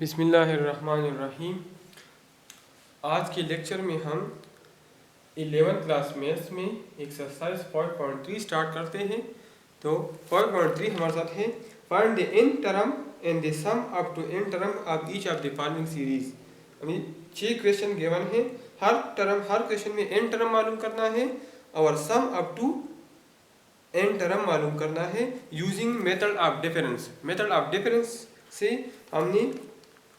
बिस्मिल्लाहिर्रहमानिर्रहीम। आज के लेक्चर में हम 11th क्लास मैथ्स में एक्सरसाइज 5.3 स्टार्ट करते हैं। तो 5.3 हमारे साथ है find the n term and the sum up to n term of each of the following series. अभी 6 क्वेश्चन गिवन है, हर क्वेश्चन में n टर्म मालूम करना है और sum up to n term मालूम करना है using method of difference. Method of difference से हमने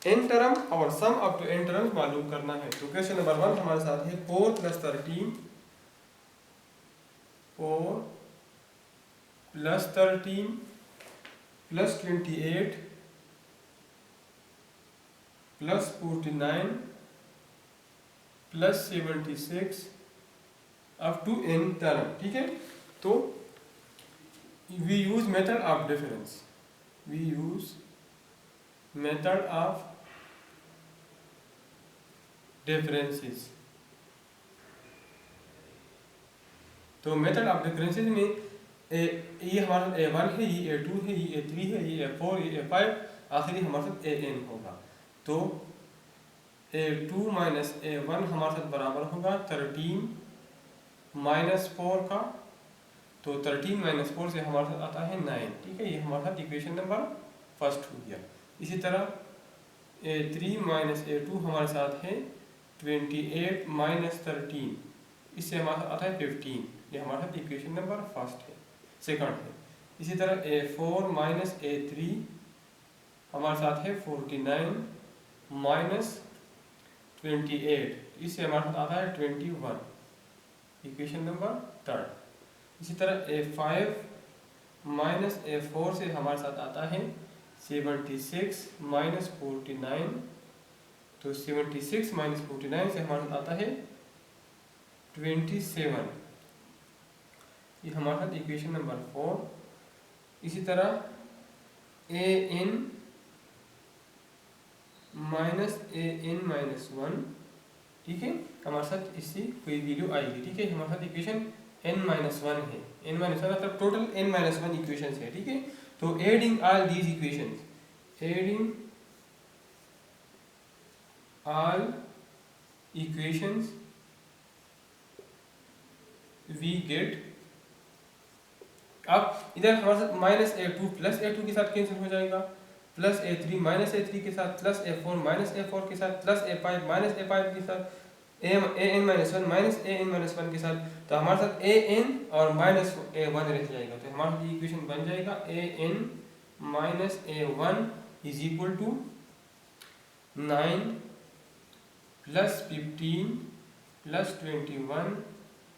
n टर्म और sum up to n term मालूम करना है। तो क्वेश्चन नंबर 1 हमारे साथ है 4 + 13 + 28 + 49 + 76 अप टू n टर्म। ठीक है, तो we use method of difference. Method of differences. तो मेथड ऑफ डिफरेंसेस में ये हमारा a1 है, ये a2 है, ये a3 है, ये a4, ये a5, आखिरी हमारे साथ an होगा। तो a2 माइनस a1 हमारे साथ बराबर होगा 13 - 4 का। तो 13 - 4 से हमारे साथ आता है 9। ठीक है, ये हमारे साथ इक्वेशन नंबर फर्स्ट हो गया। इसी तरह a3 - a2 हमारे साथ है 28 - 13, इससे हमारे साथ आता है 15। ये हमारे साथ इक्वेशन नंबर सेकंड है। इसी तरह a4 - a3 हमारे साथ है 49 - 28, इससे हमारे साथ आता है 21, इक्वेशन नंबर थर्ड। इसी तरह a5 - a4 से हमारे साथ आता है 76 - 49। तो 76 - 49 से हमारे साथ आता है 27, ये हमारे साथ इक्वेशन नंबर 4। इसी तरह an - an-1, ठीक है, हमारे साथ इससे कोई वैल्यू आएगी। ठीक है, हमारे साथ इक्वेशन n-1 है। n-1 मतलब टोटल n-1 इक्वेशंस है। ठीक है, तो adding all these equations, we get. अब इधर हमारे साथ -a2 + a2 के साथ कैंसिल हो जाएगा, +a3 - a3 के साथ, +a4 - a4 के साथ, +a5 - a5 के साथ, an-1 - an-1 के साथ। तो हमारे साथ an और -a1 रह जाएगा। तो हमारा इक्वेशन बन जाएगा an - a1 = 9 + 15 + 21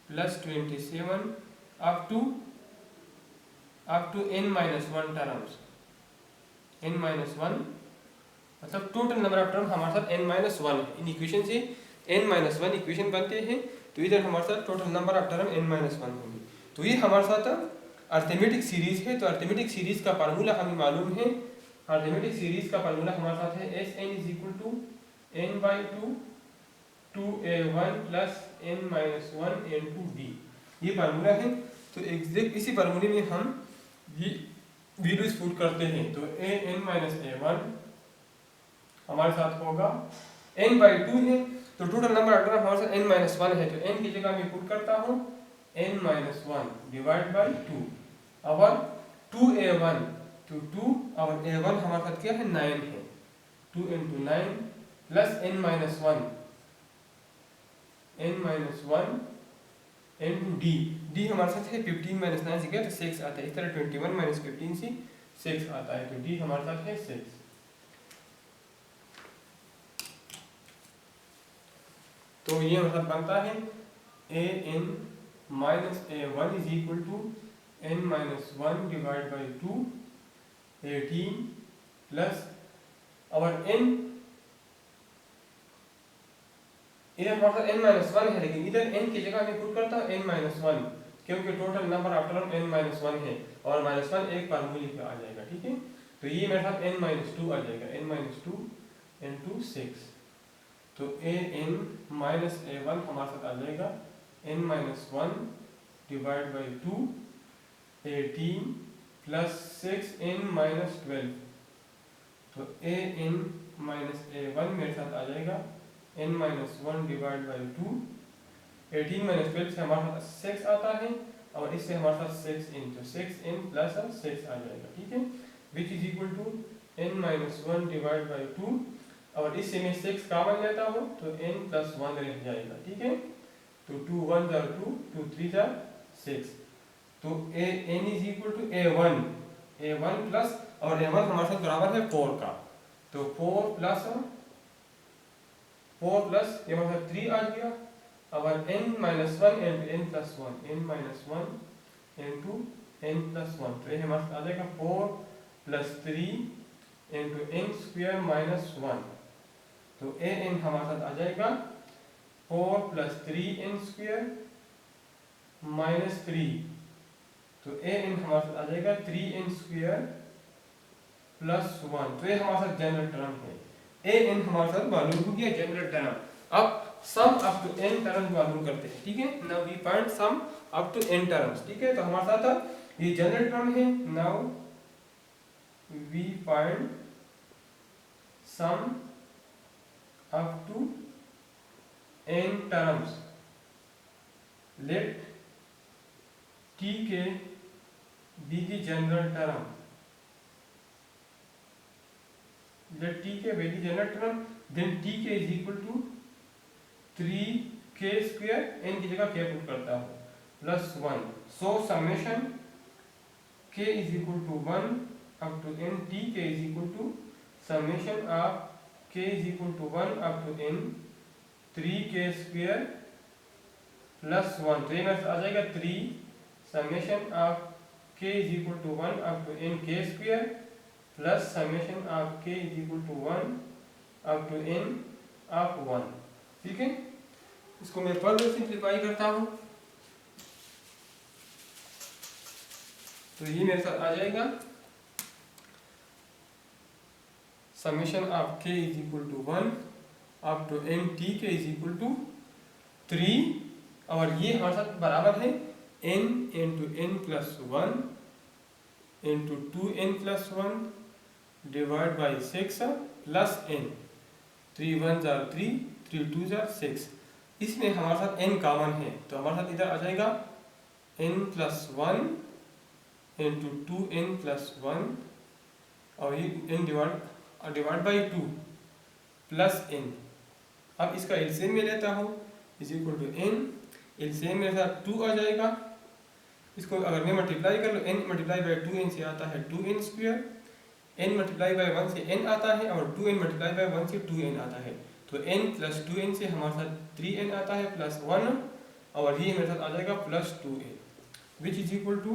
+ 27 up to n-1 terms. n-1 मतलब टोटल नंबर ऑफ टर्म हमारे साथ n-1 है। इन इक्वेशन से n-1 इक्वेशन बनते हैं। तो इधर हमारे साथ total number of term n-1 होंगे। तो ये हमारे साथ अर्थमेटिक सीरीज है। तो अर्थमेटिक सीरीज का फार्मूला हमें मालूम है। अर्थमेटिक सीरीज का फार्मूला हमारे साथ है Sn = n/2 2a1 + n-1 n2d, ये फार्मूला है। तो एग्जैक्ट इसी फार्मूले में हम ये वैल्यूज पुट करते हैं। तो an - a1 हमारे साथ होगा n/2 है। तो टोटल नंबर ऑफ टर्म हमारे साथ n-1 है। तो n की जगह मैं पुट करता हूँ n-1 / 2 और 2a1, तो 2 और a1 हमारे साथ क्या है 9 है। 2 × 9 + n-1 n-1 d हमारे साथ है 15 - 9 से क्या, तो 6 आता है। इस तरह 21 - 15 से 6 आता है। तो d हमारे साथ है 6। तो ये मतलब बनता है an - a1 = n-1 / 2 18 प्लस और n, इधर हमारे साथ n-1 है, लेकिन इधर n की जगह मैं पुट करता हूँ n-1, क्योंकि total number of term n-1 है और -1 एक फार्मूले पे आ जाएगा। ठीक है, तो ये मेरे साथ n-2 आ जाएगा, n-2 × 6। तो an - a1 हमारे साथ आ जाएगा n-1 / 2 18 + 6 n - 12 तो A N minus A one मेरे साथ आ जाएगा n minus one divide by two. 18 minus 12 से हमारे पास 6 आता है और इससे हमारे पास 6 इन, तो 6 इन प्लस 6 आ जाएगा, ठीक है, which is equal to n minus one divide by two, और इससे मैं 6 कॉमन लेता हूँ तो n प्लस 1 रह जाएगा, ठीक है, तो 2 1 जार 2, 2 3 जार 6, तो n is equal to a1 plus, और a1 हमारे साथ बराबर है 4 का, तो 4 प्लस ये हमारे साथ 3 आ गया, और n minus one into n plus one, n minus one into n plus one, तो ये हमारे साथ आ जाएगा 4 plus 3 into n square minus one, तो ए एन हमारे साथ आ जाएगा 4 प्लस 3n स्क्वायर माइनस 3, तो ए एन हमारे साथ आ जाएगा 3n स्क्वायर प्लस 1, तो ये हमारे साथ जनरल टर्म है, ए एन हमारे साथ मालूम हो गया जनरल टर्म। अब sum up to n terms मालूम करते हैं, ठीक है, now we find sum up to n terms, ठीक है, तो हमारे साथ ये जनरल टर्म है, now we find sum up to n terms, let tk be the general term, let tk be the general term, then tk is equal to 3k square, n की जगह k put करता हूँ, plus 1, so summation k is equal to 1 up to n, tk is equal to summation of k is equal to 1 up to n 3k square plus 1, तो ये मेरे आ जाएगा 3 summation of k is equal to 1 up to n k square plus summation of k is equal to 1 up to n of 1, ठीक है, इसको मैं further simplify करता हूँ, तो ये मेरे साथ आ जाएगा summation of k is equal to 1 up to n tk is equal to 3, और ये हमारे साथ बराबर है n into n plus 1 into 2n plus 1 divide by 6 plus n, 3 1 जार 3, 3 2 जार 6, इसमें हमारे साथ n कॉमन है, तो हमारे साथ इधर आ जाएगा n plus 1 into 2n plus 1, और ये n divide by 2 plus n, अब इसका एलसीएम में लेता हूँ is equal to n, LCM मेरे साथ 2 आ जाएगा, इसको अगर मैं मल्टीप्लाई कर लो n मल्टीप्लाई बाई 2n से आता है 2n square, n multiply by 1 से n आता है, और 2n मल्टीप्लाई बाई 1 से 2n आता है, तो n प्लस 2n से हमारे साथ 3n आता है प्लस 1, और ये मेरे साथ आ जाएगा plus 2n which is equal to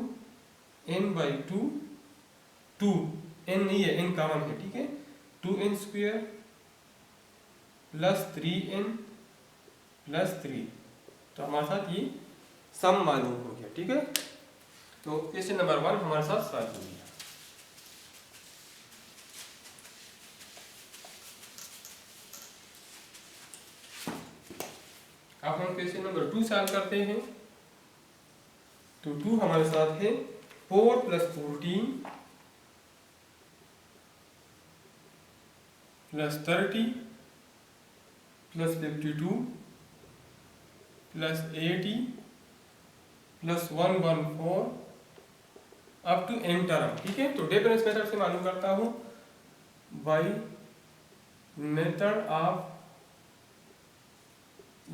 n by 2, n नहीं है, n कॉमन है, ठीक है, 2n square plus 3n plus 3, तो हमारे साथ ये सम मालूम हो गया, ठीक है, तो क्वेश्चन नंबर 1 हमारे साथ सॉल्व हो गया। अब हम क्वेश्चन नंबर 2 सॉल्व करते हैं, तो 2 हमारे साथ है 4 plus 14 plus 30 plus 52 plus 80 plus 114 up to n term, ठीक है, तो डिफरेंस मेथड से मालूम करता हूँ by method of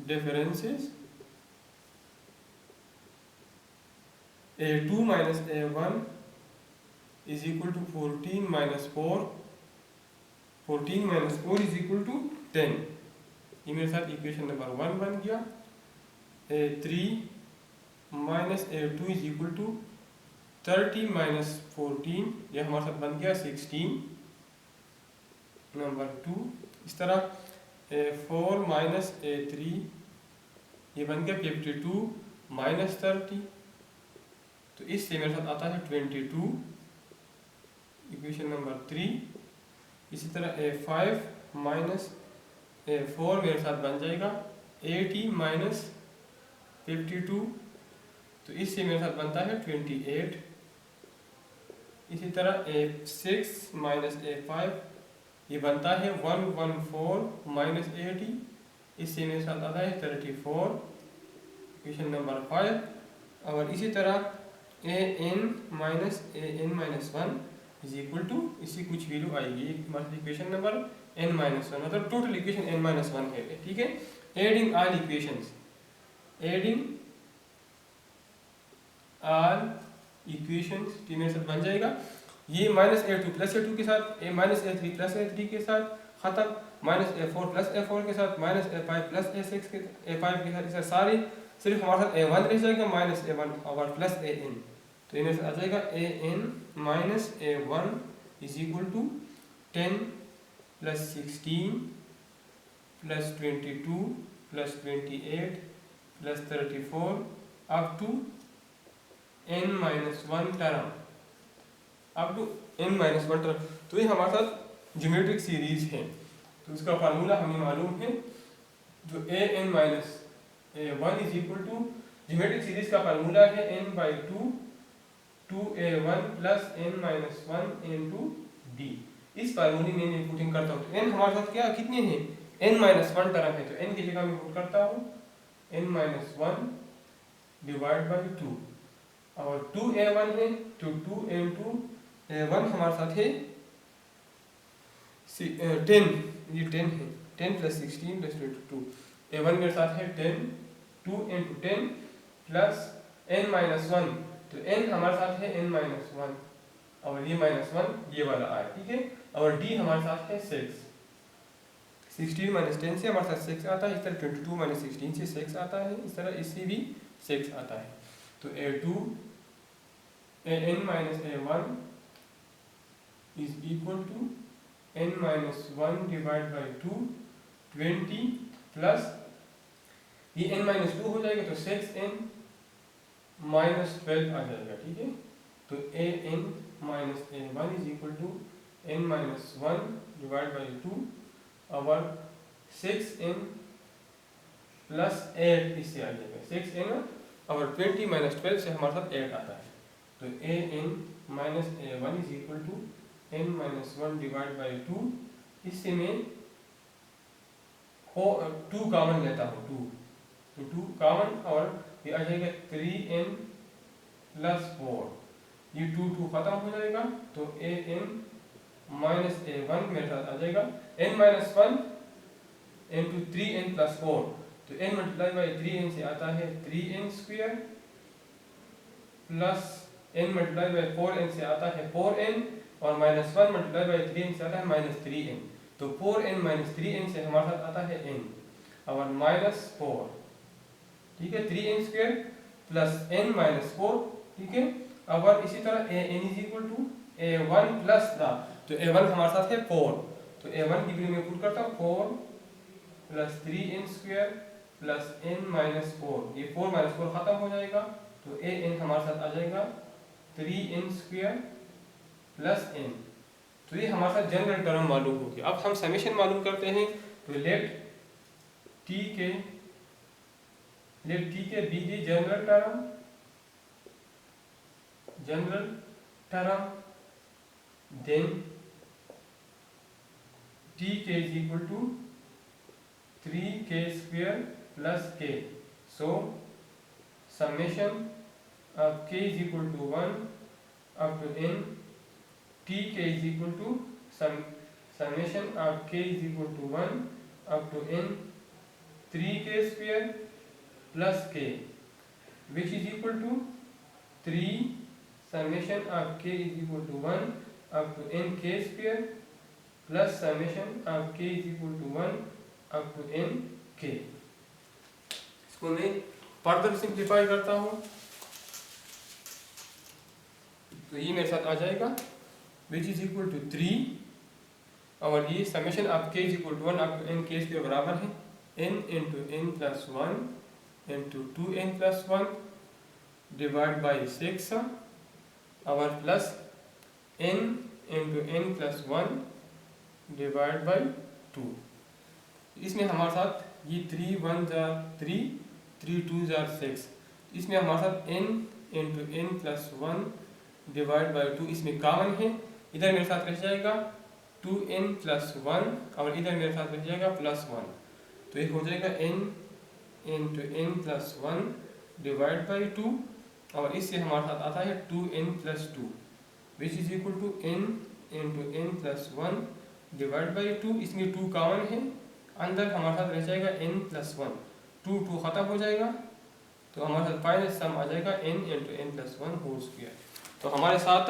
differences, a2 minus a1 is equal to 14 minus 4, 14 minus 4 is equal to 10, ये मेरे साथ इक्वेशन नंबर 1 बन गया। a3 minus a2 is equal to 30 minus 14, ये हमारे साथ बन गया 16 नंबर 2। इस तरह a4 माइनस a3 ये बन गया 52 माइनस 30, तो इससे मेरे साथ आता है 22 इक्वेशन नंबर 3। इसी तरह a5 माइनस a4 मेरे साथ बन जाएगा 80 माइनस 52, तो इससे मेरे साथ बनता है 28। इसी तरह a6 माइनस a5 ये बनता है 114 माइनस 80, इससे मेरे साथ आता है 34, इक्वेशन नंबर 5। और इसी तरह an-1 इज इक्वल टू, इसकी कुछ वैल्यू आएगी, हमारी इक्वेशन नंबर n-1, मतलब टोटल इक्वेशन n-1 है, ठीक है। Adding all equations, adding all equations, T मेरे साथ बन जाएगा ये -a2 प्लस a2 के साथ, -a3 प्लस a3 के साथ खत्म, -a4 प्लस a4 के साथ, -a5 प्लस a6 के a5 के साथ, इसे सारी सिर्फ हमारे साथ a1 रह जाएगा, -a1 और प्लस an, तो इनमें से आ जाएगा an minus a1 is equal to 10 plus 16 plus 22 plus 28 plus 34 up to n-1 term, up to n-1 term. तो ये हमारे साथ ज्योमेट्रिक सीरीज है, तो उसका फार्मूला हमें मालूम है, जो an-1 is equal to, geometric series का फार्मूला है n/2 2a1 plus n-1 into d। इस फार्मूले में मैं पुटिंग करता हूँ, तो n हमारे साथ क्या कितने हैं, n-1 टर्म है, तो n की जगह मैं पुट करता हूँ n-1 डिवाइड बाई 2, और 2a1 है तो 2 into a1 हमारे साथ है 10, ये 10 है, 10 प्लस 16 प्लस 22, a1 मेरे साथ है 10, 2 into 10 प्लस n-1, तो n हमारे साथ है n-1 और ये -1 ये वाला आया, ठीक है। और d हमारे साथ है 6, 16 माइनस 10 से हमारे साथ 6 आता है, इस तरह 22 माइनस 16 से 6 आता है, इस तरह इससे भी 6 आता है। तो a2 an-a1 is equal to n-1 divide by 2 20 plus ये n-2 हो जाएगा, तो 6n माइनस 12 आ जाएगा, ठीक है। तो an-a1 is equal to n-1 divide by 2 और 6n प्लस 8 इससे आ जाएगा, 6n और 20 माइनस 12 से हमारे साथ 8 आता है। तो an-a1 is equal to n-1 divide by 2, इससे मैं 2 कॉमन लेता हूँ, 2 तो 2 कॉमन, और ये आ जाएगा 3n प्लस 4, ये 2 खत्म हो जाएगा, तो an-a1 मेरे साथ आ जाएगा n-1 into 3n प्लस 4, तो n मल्टीप्लाई बाई 3n से आता है 3n square plus n multiply by 4n से आता है 4n, और -1 मल्टीप्लाई बाई 3n से आता है -3n, तो 4n माइनस 3n से हमारे साथ आता है n और -4, ठीक है, 3n square plus n minus 4, ठीक है। और इसी तरह an is equal to a1 plus the, तो a1 हमारे साथ है 4, तो a1 की वैल्यू में पुट करता हूँ 4 plus 3n square plus n minus 4, ये 4 माइनस 4 खत्म हो जाएगा, तो an हमारे साथ आ जाएगा 3n स्क्वायर प्लस n। तो ये हमारे साथ जनरल टर्म मालूम हो गया। अब हम समेशन मालूम करते हैं, तो let t k be the general term, then tk is equal to 3k square plus k, so summation of k is equal to 1 up to n, tk is equal to summation of k is equal to 1 up to n 3k square plus k, which is equal to 3 summation of k is equal to 1 up to n k square plus summation of k is equal to 1 up to n k। इसको मैं further simplify करता हूँ, तो ये मेरे साथ आ जाएगा which is equal to 3, और ये summation of k is equal to 1 up to n k के बराबर है n into n plus 1 into 2n plus 1 divide by 6 और plus n into n plus 1 divide by 2। इसमें हमारे साथ ये 3 1 जार 3, 3 2 जार 6, इसमें हमारे साथ n into n plus 1 divide by 2 इसमें कॉमन है, इधर मेरे साथ रह जाएगा 2n+1 और इधर मेरे साथ बच जाएगा +1, तो ये हो जाएगा n into n+1 divide by 2 और इससे हमारे साथ आता है 2n+2 which is equal to n into n+1 divide by 2। इसमें 2 कॉमन है, अंदर हमारे साथ रह जाएगा n+1, 2 ख़त्म हो जाएगा, तो हमारे साथ फाइनल सम आ जाएगा n into n+1 whole square. तो हमारे साथ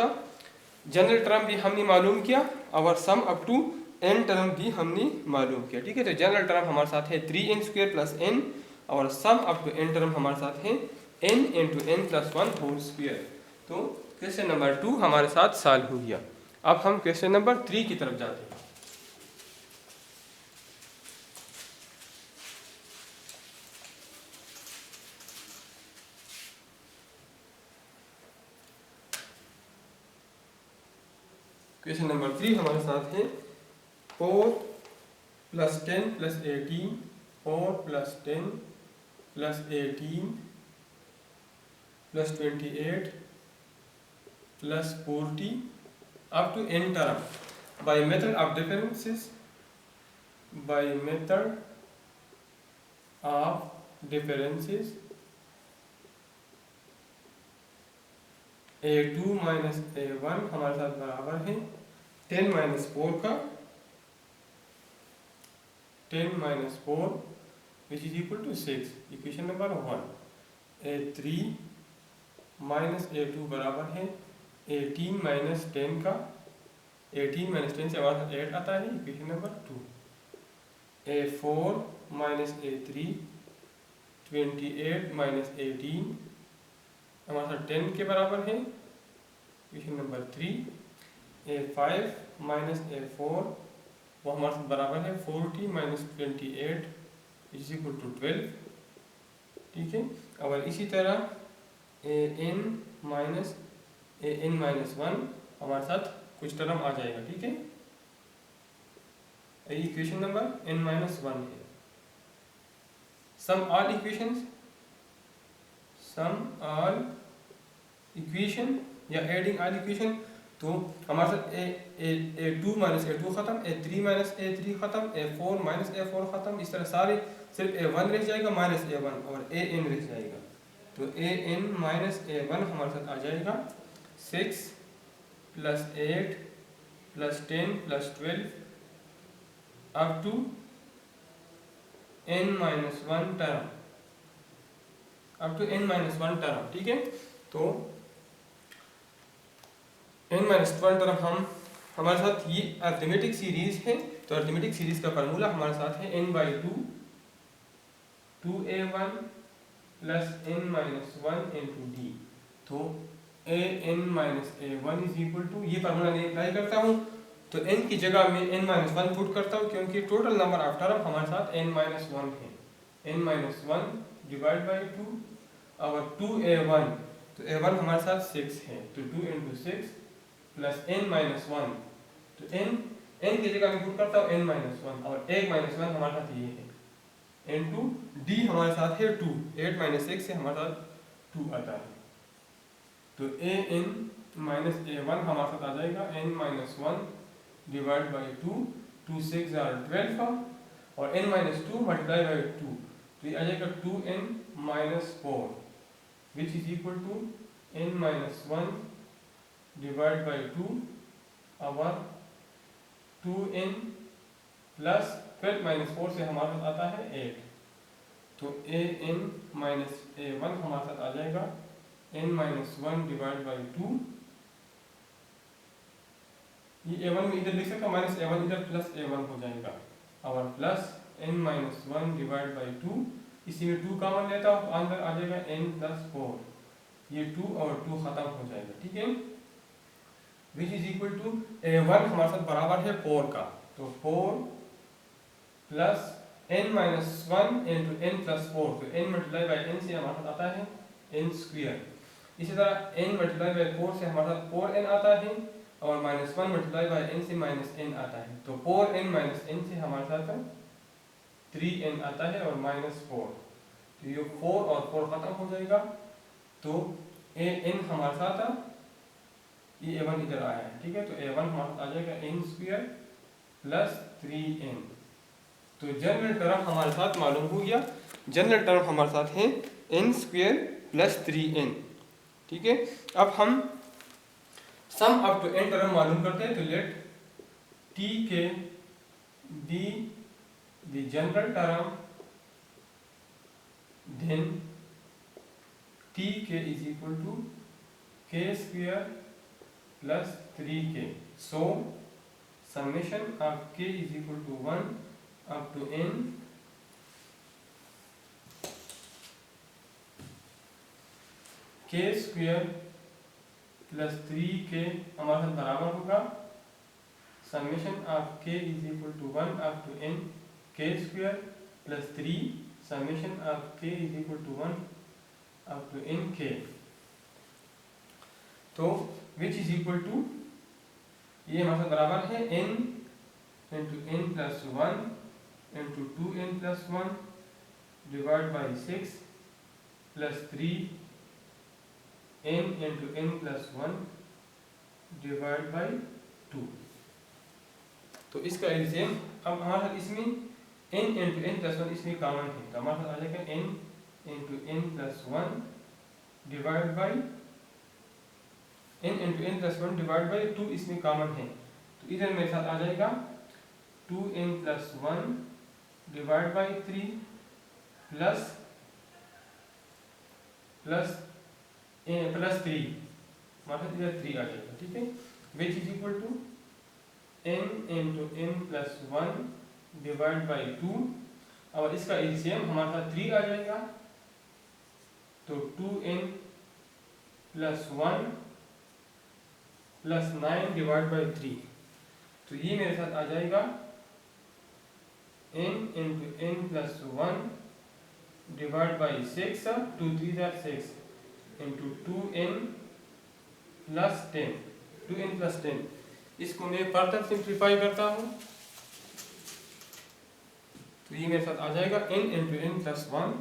जनरल टर्म भी हमने मालूम किया और sum up to n term भी हमने मालूम किया, ठीक है। तो जनरल टर्म हमारे साथ है 3n² + n और sum up to n term हमारे साथ है n into n+1 whole square. तो क्वेश्चन नंबर 2 हमारे साथ सॉल्व हो गया। अब हम क्वेश्चन नंबर 3 की तरफ जाते हैं। क्वेश्चन नंबर 3 हमारे साथ है 4 + 10 + 18, 4 + 10 + 18 + 28 + 40 up to n term by method of differences, by method of differences a2 minus a1 हमारे साथ बराबर है 10 minus 4 का 10 minus 4 which is equal to 6, equation number 1। a3 minus a2 बराबर है 18 minus 10 का, 18 minus 10 से हमारे साथ 8 आता है, equation number 2। a4 minus a3 28 minus 18 हमारे साथ 10 के बराबर है, equation number 3। a5 minus a4 वो हमारे साथ बराबर है 40 minus 28 इज इक्वल टू 12, ठीक है। और इसी तरह an minus 1 हमारे साथ कुछ टर्म आ जाएगा, ठीक है। इक्वेशन नंबर n-1 है। सम ऑल इक्वेशन या एडिंग ऑल इक्वेशन, तो हमारे साथ a2 minus a2 ख़त्म, a3 minus a3 ख़त्म, a4 minus a4 ख़त्म, इस तरह सारे सिर्फ a1 रह जाएगा minus a1 और an रह जाएगा। तो an minus a1 हमारे साथ आ जाएगा 6 + 8 + 10 + 12 up to n-1 term, up to n-1 term, ठीक है। तो n-1 टर्म हमारे साथ ये अरिथमेटिक सीरीज है, तो अरिथमेटिक सीरीज का फार्मूला हमारे साथ है n/2 2a1 + n-1 into d। तो an-a1 इज इक्वल टू, ये फार्मूला मैं अप्लाई करता हूँ तो n की जगह में n-1 पुट करता हूँ, क्योंकि टोटल नंबर ऑफ टर्म हमारे साथ n-1 है। n-1 डिवाइड बाई 2 और 2a1, तो a1 हमारे साथ 6 है, तो 2 into 6 प्लस n-1, तो n की जगह में पुट करता हूँ n-1 और 1 - 1 हमारे साथ ये है n2, d हमारे साथ है 2, 8 - 6 से हमारे साथ 2 आता है, तो an-a1 हमारे साथ आ जाएगा n-1 डिवाइड बाई 2, 2 × 6 = 12 और n-2 मल्टीप्लाई बाई 2, तो ये आ जाएगा 2n-4 which is equal to n-1 divide by 2 और 2n प्लस 12 - 4 से हमारे साथ आता है 8, तो an-a1 हमारे साथ आ जाएगा n-1 डिवाइड बाई 2, ये a1 में इधर लिख सकता हूँ -a1 इधर प्लस a1 हो जाएगा और प्लस n-1 डिवाइड बाई 2, इसी में 2 कॉमन लेता हूँ, अंदर आ जाएगा n+4, ये 2 और 2 खत्म हो जाएगा, ठीक है। Which is equal to a1 हमारे साथ बराबर है 4 का, तो 4 प्लस n-1 into n+4, तो n मल्टीप्लाई बाई n से हमारे साथ आता है n²। इसी तरह n मल्टीप्लाई बाई 4 से हमारे साथ 4n आता है और -1 मल्टीप्लाई बाई n से -n आता है, तो 4n - n से हमारे साथ 3n आता है और -4, तो ये 4 और 4 खत्म हो जाएगा, तो an हमारे साथ ये a1 इधर आया है, ठीक है। तो a1 हमारे साथ आ जाएगा n² प्लस 3n। तो जनरल टर्म हमारे साथ मालूम हो गया। जनरल टर्म हमारे साथ है n स्क्वायर प्लस 3n। ठीक है, अब हम sum up to n term मालूम करते हैं। तो let tk be the general term, then tk is equal to k square plus 3k. So summation of k is equal to 1 up to n k square plus 3k हमारे साथ बराबर होगा summation of k is equal to 1 up to n k square plus 3 summation of k is equal to 1 up to n k। तो which is equal to, ये हमारे साथ बराबर है n into n plus 1 into 2n plus 1 divide by 6 plus 3 n into n plus 1 divide by 2। तो इसका LCM अब हमारे साथ इसमें n इंटू n प्लस 1 इसमें कॉमन है, तो हमारे साथ आ जाएगा n into n plus 1 divide by n into n plus 1 divide by 2 इसमें कॉमन है। तो इधर मेरे साथ आ जाएगा 2n plus 1 divide by 3 plus 3 मतलब इधर 3 आ जाएगा। ठीक है, which is equal to n into n plus 1 divide by 2 और इसका एलसीएम हमारे साथ 3 आ जाएगा। तो 2n plus 1 plus 9 divide by 3, तो ये मेरे साथ आ जाएगा n into n plus 1 divide by 6 2 3 6 into 2n plus 10 2n plus 10। इसको मैं फर्दर सिंप्लीफाई करता हूँ, तो ये मेरे साथ आ जाएगा n into n plus 1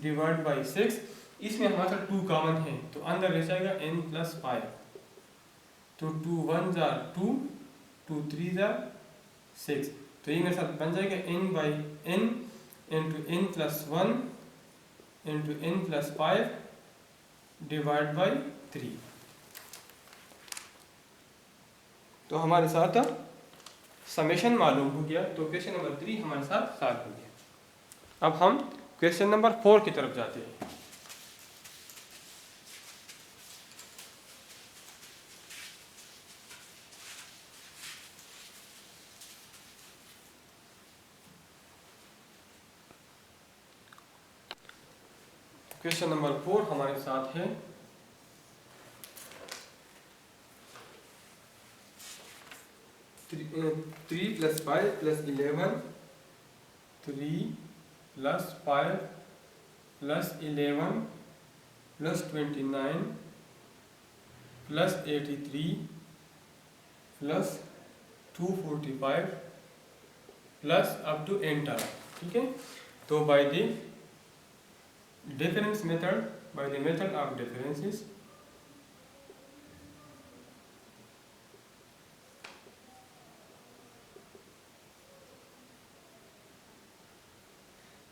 divide by 6। इसमें हमारे साथ 2 कॉमन है, तो अंदर रह जाएगा n प्लस 5। तो 2 1 जार 2 2 3 जार 6, तो ये मेरे साथ बन जाएगा n by n into n plus 1 into n plus 5 divide by 3। तो हमारे साथ समेशन मालूम हो गया। तो क्वेश्चन नंबर 3 हमारे साथ सॉल्व हो गया। अब हम क्वेश्चन नंबर 4 की तरफ जाते हैं। क्वेश्चन नंबर 4 हमारे साथ है 3 plus 5 plus 11 3 plus 5 plus 11 plus 29 plus 83 plus 245 plus up to n term. ठीक है, तो by the difference method, by the method of differences,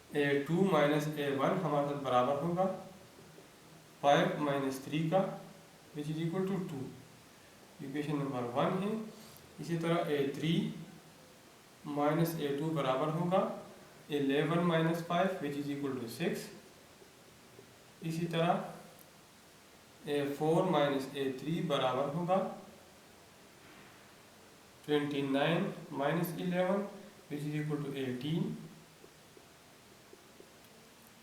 a2 minus a1 हमारे साथ बराबर होगा 5 माइनस 3 का, which is equal to 2। Equation number 1 है। इसी तरह a3 माइनस a2 बराबर होगा 11 minus 5 which is equal to 6। इसी तरह a4 माइनस a3 बराबर होगा 29 minus 11 which is equal to 18।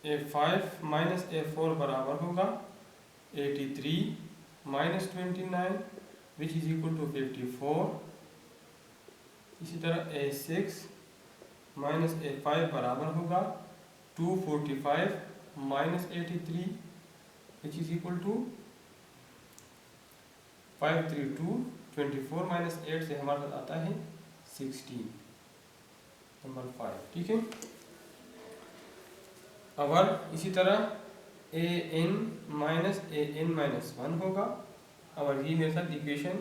a5 minus a4 बराबर होगा 83 minus 29 which is equal to 54। इसी तरह a6 माइनस a5 बराबर होगा 245 minus 83 which is equal to 532। 24 minus 8 से हमारे साथ आता है 16 नंबर 5। ठीक है, अगर इसी तरह an माइनस an माइनस 1 होगा और ये मेरे साथ इक्वेशन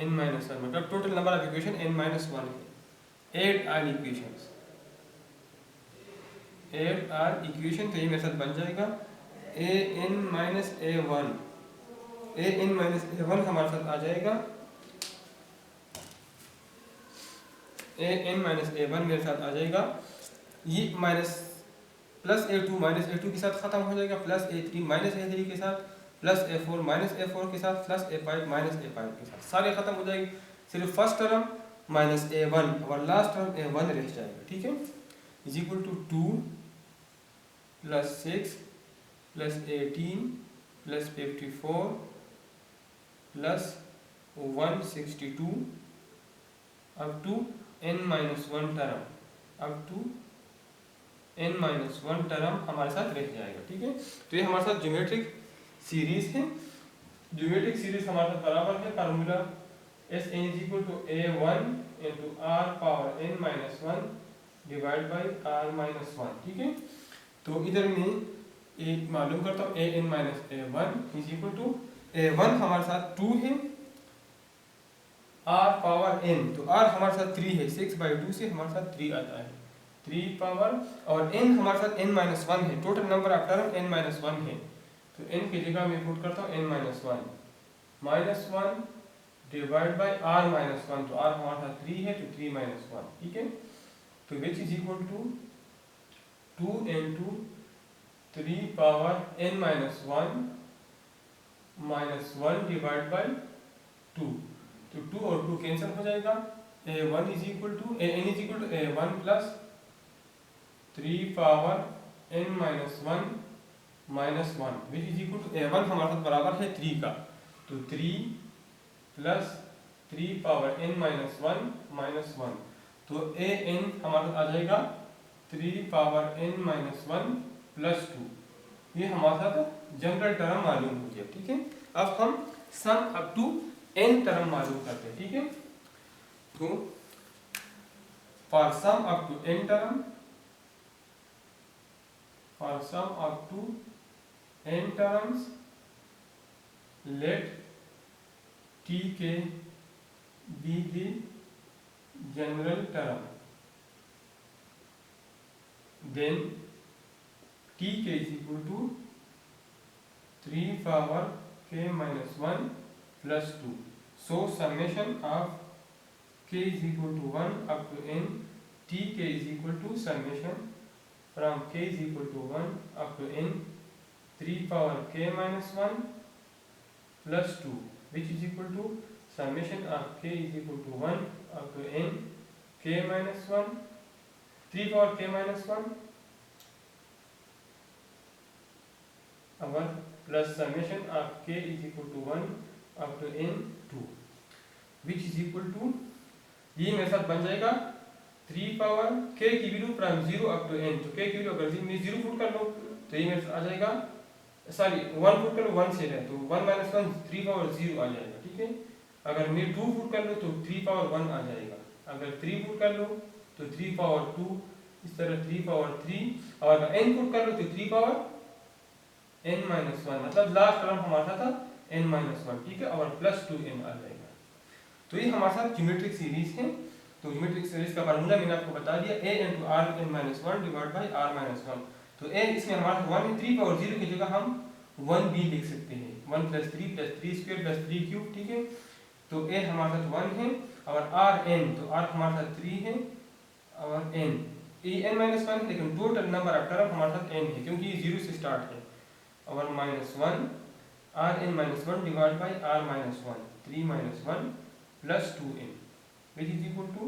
n माइनस वन, मतलब total number of equation n minus one है। Add R equations, add R equation, तो ये मेरे साथ बन जाएगा A N minus A one, A N minus A one हमारे साथ आ जाएगा, A N minus A one मेरे साथ आ जाएगा, ये minus plus A two minus A two के साथ खत्म हो जाएगा, plus A three minus A three के साथ, plus a four minus a four के साथ, plus a five minus a five के साथ, सारे खत्म हो जाएंगे। सिर्फ फर्स्ट टर्म माइनस ए वन और लास्ट टर्म ए वन रह जाएगा, ठीक है। Is equal to two plus six plus 18 plus 54 plus 162 up to n minus one term, up to n minus one term हमारे साथ रह जाएगा, ठीक है। तो ये हमारे साथ ज्योमेट्रिक सीरीज है। ज्योमेट्रिक सीरीज हमारे साथ बराबर है formula S N is equal to A one into R power n minus one divide by are minus one, ठीक है। तो इधर मैं एक मालूम करता हूँ, A N minus A one is equal to A one हमारे साथ टू है, आर पावर एन, तो आर हमारे साथ थ्री है, सिक्स बाई टू से हमारे साथ थ्री आता है, थ्री पावर, और एन हमारे साथ एन माइनस वन है, total number of term n minus one है, तो एन की जगह मैं पुट करता हूँ n minus one divide by are minus one, तो आर हमारे साथ थ्री है, तो थ्री माइनस वन, ठीक है। तो which is equal to two into three power n minus one divide by two, तो टू और टू कैंसिल हो जाएगा, A one is equal to A N is equal to A one plus three power n minus one which is equal to A one हमारे साथ बराबर है three का, तो three plus three power n minus one, तो ए N हमारे साथ आ जाएगा three power n minus one plus two, ये हमारे साथ जनरल टर्म मालूम हो गया, ठीक है। अब हम sum up to n term मालूम करते हैं, ठीक है। तो for sum up to n term, for sum up to n terms let tk be the general term, then tk is equal to 3 power k minus 1 plus 2. So summation of k is equal to 1 up to n, tk is equal to summation from k is equal to 1 up to n 3 power k minus 1 plus 2, which is equal to summation of k is equal to 1 up to n k minus 1 3 power k minus 1 our plus summation of k is equal to 1 up to n 2, which is equal to, ये मेरे साथ बन जाएगा 3 power k की value from 0 up to n, तो k की value अगर मैं 0 पुट कर लो तो ये मेरे साथ आ जाएगा, सॉरी 1 पुट कर लो 1 से है, तो 1 माइनस 1 3 पावर 0 आ जाएगा, ठीक है। अगर मैं 2 पुट कर लो तो 3 पावर 1 आ जाएगा, अगर 3 पुट कर लो तो 3 पावर 2, इस तरह 3 पावर 3, और अगर n पुट कर लो तो 3 पावर n माइनस 1, मतलब लास्ट टर्म हमारे साथ था n माइनस 1, ठीक है, और प्लस 2n आ जाएगा। तो ये हमारे साथ ज्योमेट्रिक सीरीज है। तो ज्योमेट्रिक सीरीज का फार्मूला मैंने आपको बता दिया, a into r n minus one divide by are minus one, तो a इसमें हमारा 1 है, 3 पावर 0 की जगह हम 1 भी लिख सकते हैं, 1 प्लस 3 स्क्वायर प्लस 3 क्यूब, ठीक है। तो a हमारे साथ 1 है, और r n, तो r हमारे साथ 3 है, और n ये n माइनस 1 है, लेकिन टोटल नंबर ऑफ टर्म हमारे साथ n है, क्योंकि ये 0 से स्टार्ट है, और minus 1 r n minus 1 divide by r minus 1, 3 minus 1 plus 2n, which is equal to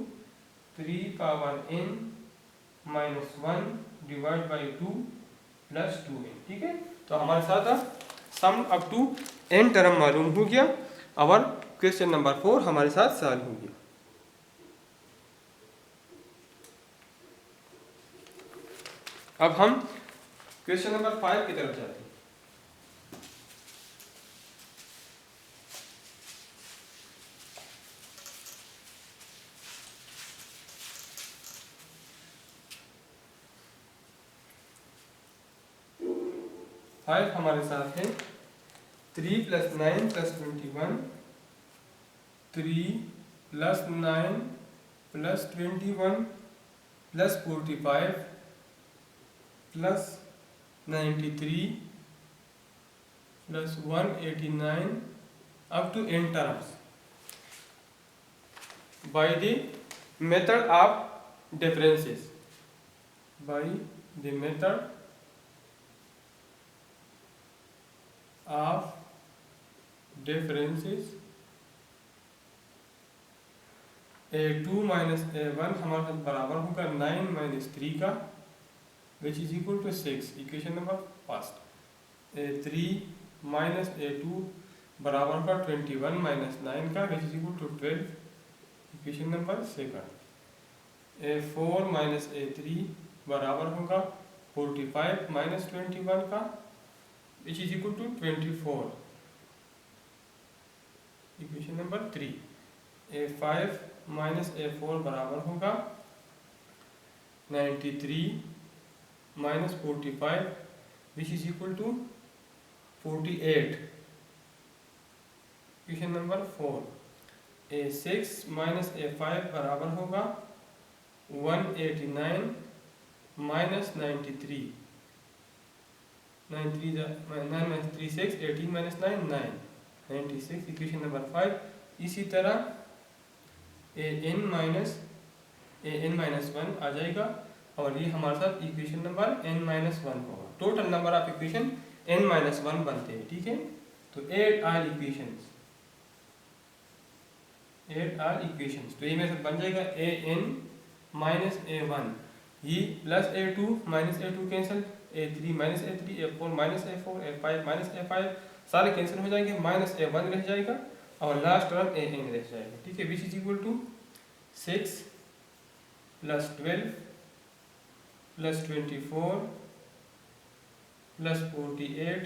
3 power n minus 1 divide by 2 plus 2n, ठीक है। तो हमारे साथ sum up to n term मालूम हो गया, और क्वेश्चन नंबर 4 हमारे साथ सॉल्व हो गया। अब हम क्वेश्चन नंबर 5 की तरफ जाते हैं। फाइव हमारे साथ है 3 plus 9 plus 21 3 plus 9 plus 21 plus 45 plus 93 plus 189 up to n terms by the method of differences. By the method of differences, a2 minus a1 हमारे साथ बराबर होगा 9 माइनस 3 का, which is equal to 6. Equation number first. a3 minus a2 बराबर होगा 21 माइनस 9 का, which is equal to 12. Equation number second. a4 minus a3 बराबर होगा 45 माइनस 21 का, which is equal to 24. Equation number 3. a5 minus a4 बराबर होगा 93 minus 45, which is equal to 48. Equation number 4. a6 minus a5 बराबर होगा 189 माइनस 93. 9 माइनस 3 6, 18 minus 9 9, 96. Equation number 5. इसी तरह an माइनस 1 आ जाएगा और ये हमारे साथ इक्वेशन नंबर n माइनस 1 होगा. Total number of equation n minus 1 बनते हैं. ठीक है, तो एड आर इक्वेशंस. तो ये मेरे साथ बन जाएगा an माइनस a1, ये plus a2 minus a2 cancel, a3 minus a3, a4 minus a4, a5 minus a5 सारे कैंसिल हो जाएंगे, माइनस a1 रह जाएगा और लास्ट टर्म an रह जाएगा. ठीक है, which is equal to 6 plus 12 plus 24 plus 48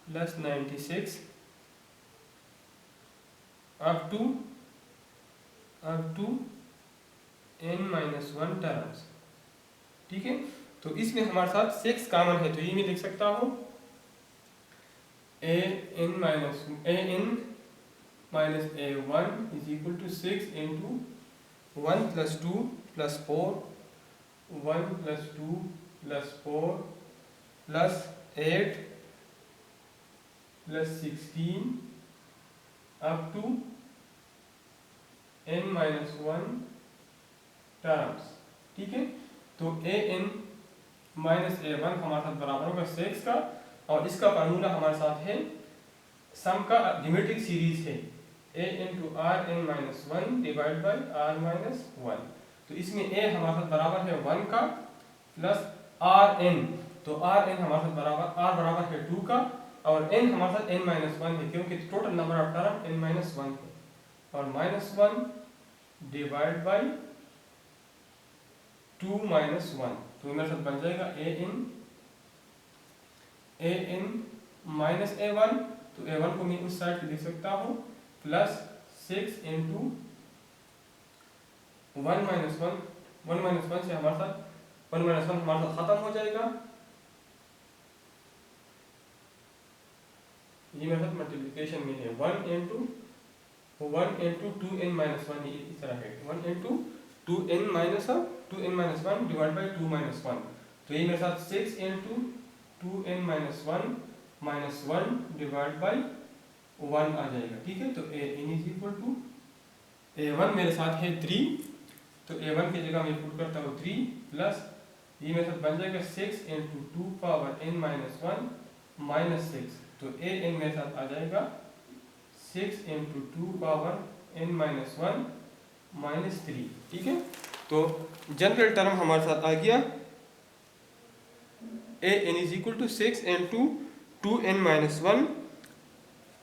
plus 96 up to n minus 1 terms. ठीक है, तो इसमें हमारे साथ 6 कॉमन है, तो ये मैं लिख सकता हूँ an minus a1 is equal to 6 into 1 plus 2 plus 4, 1 plus 2 plus 4 plus 8 plus 16 up to n minus 1 terms. ठीक है, तो an माइनस a1 हमारे साथ बराबर होगा 6 का, और इसका फार्मूला हमारे साथ है सम का ज्योमेट्रिक सीरीज है a into r n minus 1 divide by r minus 1. तो इसमें a हमारे साथ बराबर है 1 का प्लस rn, तो rn हमारे साथ बराबर r बराबर है 2 का, और n हमारे साथ n माइनस 1 है क्योंकि total number of term n minus 1 है, और माइनस 1 डिवाइड बाई 2 माइनस 1. तो मेरे साथ बन जाएगा an माइनस a1, तो a1 को मैं उस साइड पे लिख सकता हूँ प्लस 6 इंटू 1 माइनस 1 से हमारे साथ 1 माइनस 1 हमारे साथ खत्म हो जाएगा. ये मेरे साथ मल्टीप्लिकेशन में है 1 इंटू 2n माइनस 1, इस तरह है 1 into 2n minus 1 divide by 2 minus 1. तो ये मेरे साथ 6 into 2n minus 1 divide by 1 आ जाएगा. ठीक है, तो an is equal to a1 मेरे साथ है 3, तो a1 की जगह मैं पुट करता हूँ 3 प्लस ये मेरे साथ बन जाएगा 6 into 2 power n minus 1 minus 6. तो an मेरे साथ आ जाएगा 6 into 2 power n minus 1 minus 3. ठीक है, तो जनरल टर्म हमारे साथ आ गया an is equal to 6 into 2n minus 1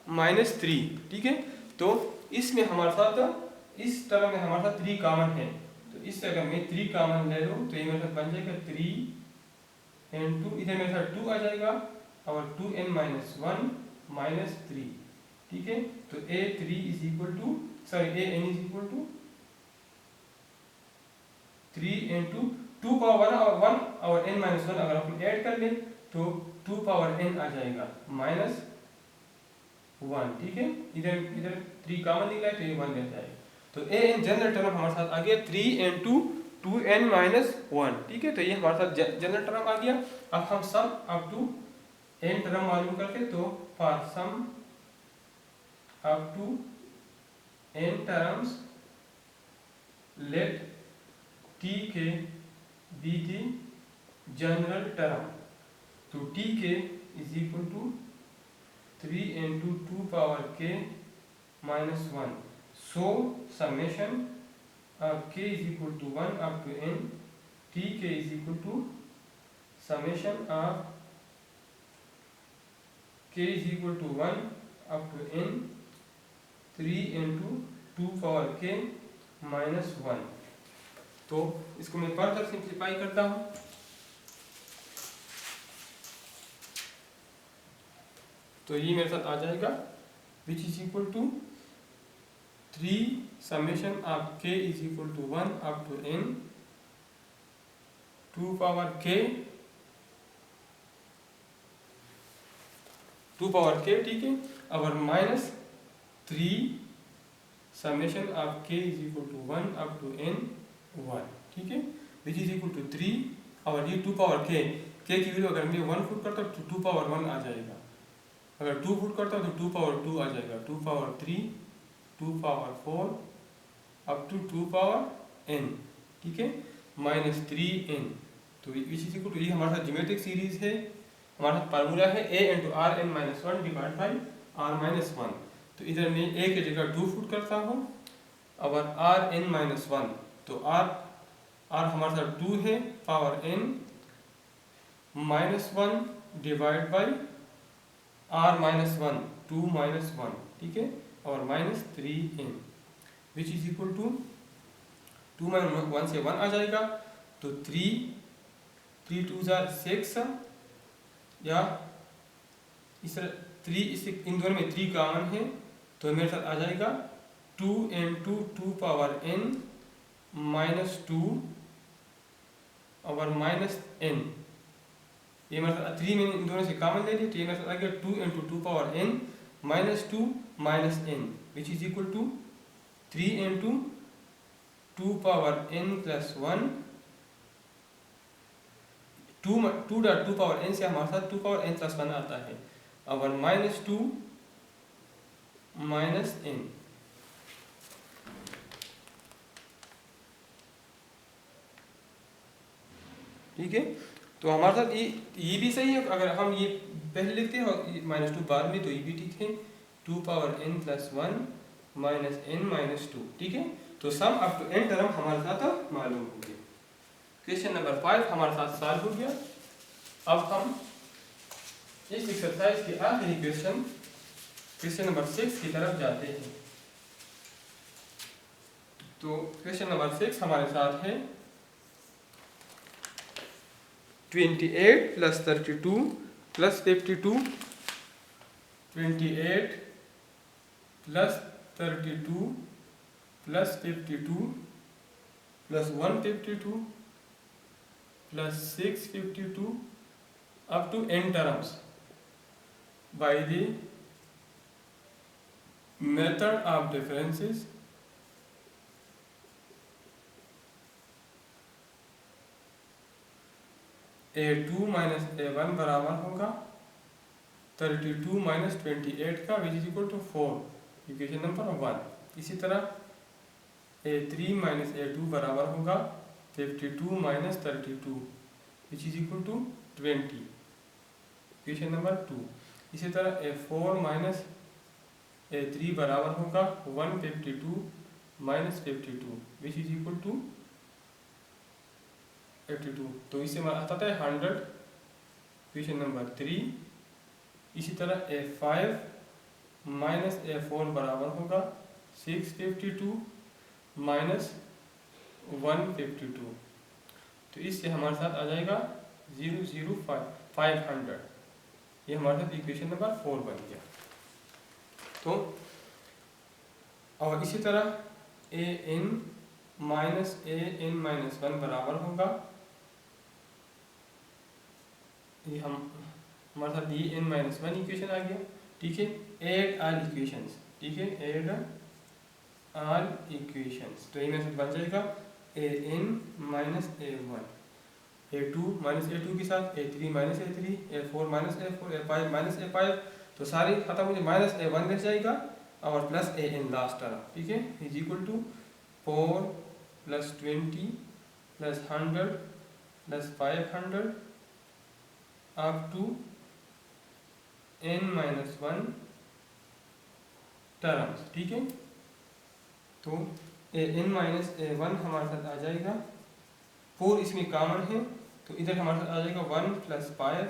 minus 3. ठीक है, तो इसमें हमारे साथ इस टर्म में हमारे साथ 3 कॉमन है, तो इस अगर मैं 3 कॉमन ले लूँ तो ये मेरे साथ बन जाएगा 3 इंटू इधर मेरे साथ 2 आ जाएगा और 2n माइनस 1 माइनस 3. ठीक है, तो an is equal to 3 into 2 power 1 और n माइनस 1 अगर अपन ऐड कर लें तो 2 पावर n आ जाएगा माइनस 1, ठीक है। इधर इधर 3 कॉमन निकला है तो ये 1 रह जाएगा। तो ए एन जनरल टर्म हमारे साथ आ गया 3 into 2n minus 1, ठीक है। तो ये हमारे साथ जनरल टर्म आ गया। अब हम sum up to n term मालूम करके, तो for sum up to n terms let t k be the general term, तो t k is equal to 3 into 2 power k minus 1. So summation of k is equal to 1 up to n, tk is equal to summation of k is equal to 1 up to n 3 into 2 power k minus 1. तो इसको मैं further simplify करता हूँ। तो ये मेरे साथ आ जाएगा which is equal to 3 summation of k is equal to 1 up to n 2 power k, ठीक है। और minus 3 summation of k is equal to 1 up to n 1, ठीक है। विच इज इक्वल टू 3 और ये 2 पावर k की value अगर मैं 1 पुट करता हूँ तो 2 पावर 1 आ जाएगा। अगर 2 पुट करता हूँ तो 2 पावर 2 आ जाएगा, 2 power 3, 2 power 4 up to 2 power n, ठीक है, माइनस 3n। तो इसी चीज़ को, तो ये हमारे साथ ज्योमेट्रिक सीरीज है, हमारे साथ फार्मूला है a into r n minus 1 divide by are minus 1। तो इधर मैं a की जगह 2 पुट करता हूँ और आर एन माइनस 1, तो आर हमारे साथ 2 है, power n minus 1 divide by r minus 1, 2 minus 1, ठीक है, और minus 3n which is equal to 2 minus 1 से 1 आ जाएगा, तो 3 2 6, या इस तरह 3, इससे इन दोनों में 3 कॉमन है, तो मेरे साथ आ जाएगा 2 into 2 पावर n माइनस 2 और माइनस n। ये मतलब 3 मैंने इन दोनों से कॉमन ले लिया, तो ये मतलब आ गया 2 into 2 power n minus 2 minus n which is equal to 3 into 2 power n plus 1। 2 power n से हमारे साथ 2 पावर n प्लस 1 आता है, और माइनस 2 माइनस n, ठीक है। तो हमारे साथ ये भी सही है। अगर हम ये पहले लिखते हैं और माइनस 2 बाद में, तो ये भी ठीक है, 2 power n plus 1 minus n minus 2, ठीक है। तो sum up to n term हमारे साथ मालूम हो गया। क्वेश्चन नंबर 5 हमारे साथ सॉल्व हो गया। अब हम इस एक्सरसाइज के आखिरी क्वेश्चन नंबर 6 की तरफ जाते हैं। तो क्वेश्चन नंबर 6 हमारे साथ है 28 plus 32 plus 52, 28 plus 32 plus 52 plus 152 plus 652 up to n terms by the method of differences a2 minus a1 बराबर होगा 32 माइनस 28 का which is equal to 4, equation number 1। इसी तरह a3 माइनस a2 बराबर होगा 52 minus 32 which is equal to 20, equation number 2। इसी तरह a4 minus a3 बराबर होगा 152 minus 52 which is equal to 82। तो इससे आता है 100, क्वेश्चन नंबर 3। इसी तरह a5 माइनस a4 बराबर होगा 652 माइनस 152। तो इससे हमारे साथ आ जाएगा 500। ये हमारे साथ इक्वेशन नंबर 4 बन गया। तो और इसी तरह an माइनस an माइनस 1 बराबर होगा, ये हमारे साथ ये n माइनस 1 इक्वेशन आ गया, ठीक है। एड ऑल इक्वेशंस, ठीक है, एड ऑल इक्वेशंस। तो ये मेरे साथ बन जाएगा an minus a1, a2 minus a2 के साथ a3 minus a3, a4 minus a4, a5 minus a5, तो सारे खत्म मुझे माइनस a1 रह जाएगा और प्लस an लास्ट टर्म, ठीक है, is equal to 4 plus 20 plus 100 plus 500 up to n minus 1 terms, ठीक है। तो n माइनस a1 हमारे साथ आ जाएगा, 4 इसमें कॉमन है तो इधर हमारे साथ आ जाएगा 1 plus 5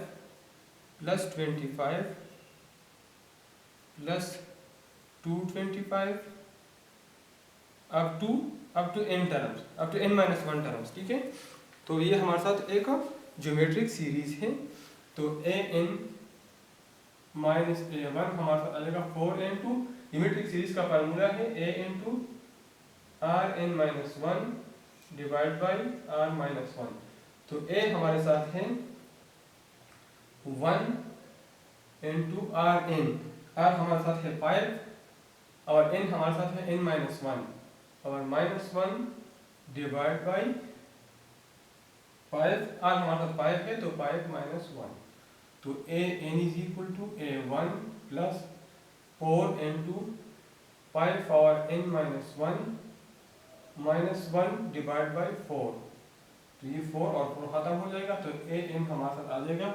plus 25 plus 225 up to n terms, up to n minus 1 terms, ठीक है। तो ये हमारे साथ एक ज्योमेट्रिक सीरीज है। तो an माइनस a1 हमारे साथ आ जाएगा 4n2, ज्योमेट्रिक सीरीज का फार्मूला है a into r n minus 1 divide by are minus 1। तो a हमारे साथ है 1 इंटू आर एन, आर हमारे साथ है 5 और n हमारे साथ है n माइनस 1 और माइनस 1 डिवाइड बाई 5, आर हमारे साथ 5 है तो 5 माइनस 1। तो a n is equal to a1 plus 4 into 5 power n minus 1 divide by 4। तो ये 4 और 4 खत्म हो जाएगा तो a n हमारे साथ आ जाएगा,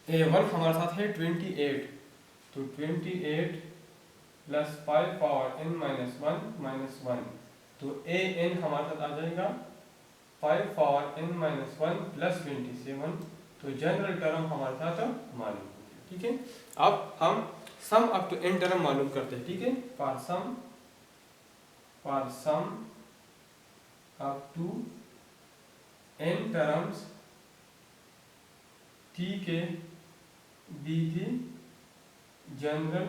a1 हमारे साथ है 28, तो 28 प्लस 5 पावर n माइनस 1 तो a n हमारे साथ आ जाएगा 5 पावर n माइनस 1 प्लस 27। तो जनरल टर्म हमारे साथ मालूम हो गया, ठीक है। अब हम sum up to n term मालूम करते हैं, ठीक है। For sum up to n terms t k be की जनरल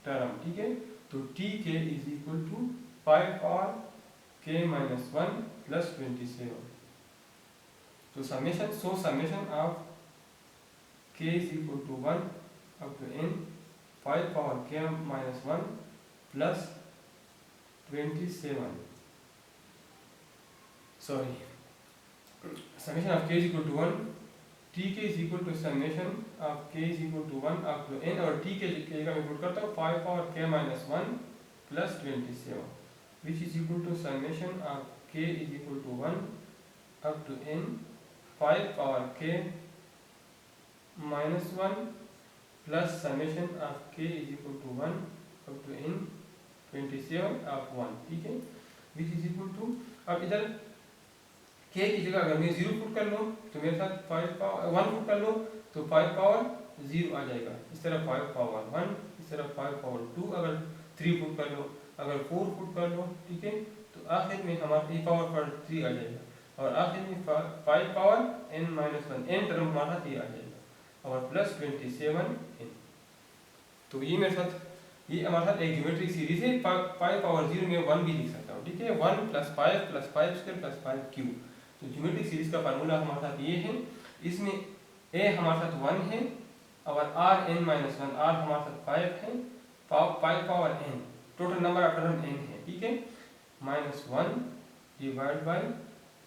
टर्म, ठीक है। तो t k is equal to 5 power k minus 1 plus 27। तो summation of k is equal to 1 up to n 5 power k minus 1 plus 27, sorry, summation of k is equal to 1, tk is equal to summation of k is equal to 1 up to n और tk का मैं put करता हूँ 5 power k minus 1 plus 27 which is equal to summation of k is equal to 1 up to n 5 power k minus 1 plus summation of k is equal to 1 up to n 27 of 1, ठीक है, which is equal to, अब इधर k की जगह अगर मैं 0 put कर लूँ तो मेरे साथ 5 पावर 1 पुट कर लो तो 5 पावर 0 आ जाएगा, इस तरह 5 पावर 1, इस तरह 5 पावर 2, अगर 3 पुट कर लो, अगर 4 पुट कर लो, ठीक है। तो आखिर में हमारा e पावर पर 3 आ जाएगा और आखिर में 5 power n minus 1, n term हमारा ये आ जाएगा और प्लस 27 n। तो ये मेरे साथ, ये हमारे साथ एक ज्योमेट्रिक सीरीज है, 5 पावर 0 में 1 भी लिख सकता हूँ, ठीक है, 1 प्लस 5 स्क्वायर प्लस 5 क्यूब। तो ज्योमेट्रिक सीरीज का फार्मूला हमारे साथ ये है, इसमें a हमारे साथ 1 है और r n माइनस 1, r हमारे साथ 5 है, 5 power n, total number of term n है, ठीक है, minus 1 divide by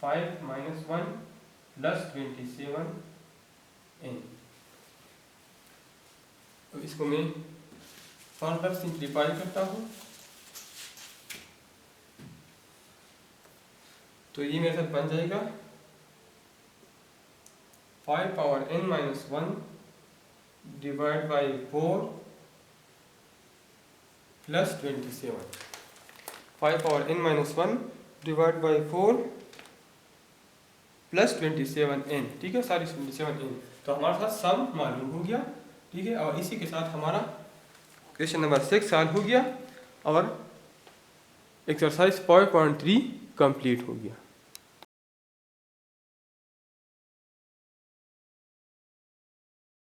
5 minus 1 plus 27 n। तो इसको मैं फर्दर सिंप्लीफाई करता हूँ। तो ये मेरे साथ बन जाएगा 5 power n minus 1 divide by 4 plus 27, 5 power n minus 1 divide by 4 plus 27 n, ठीक है, सारी 27 n। तो हमारे साथ सम मालूम हो गया, ठीक है, और इसी के साथ हमारा क्वेश्चन नंबर 6 सॉल्व हो गया और एक्सरसाइज 5.3 कंप्लीट हो गया।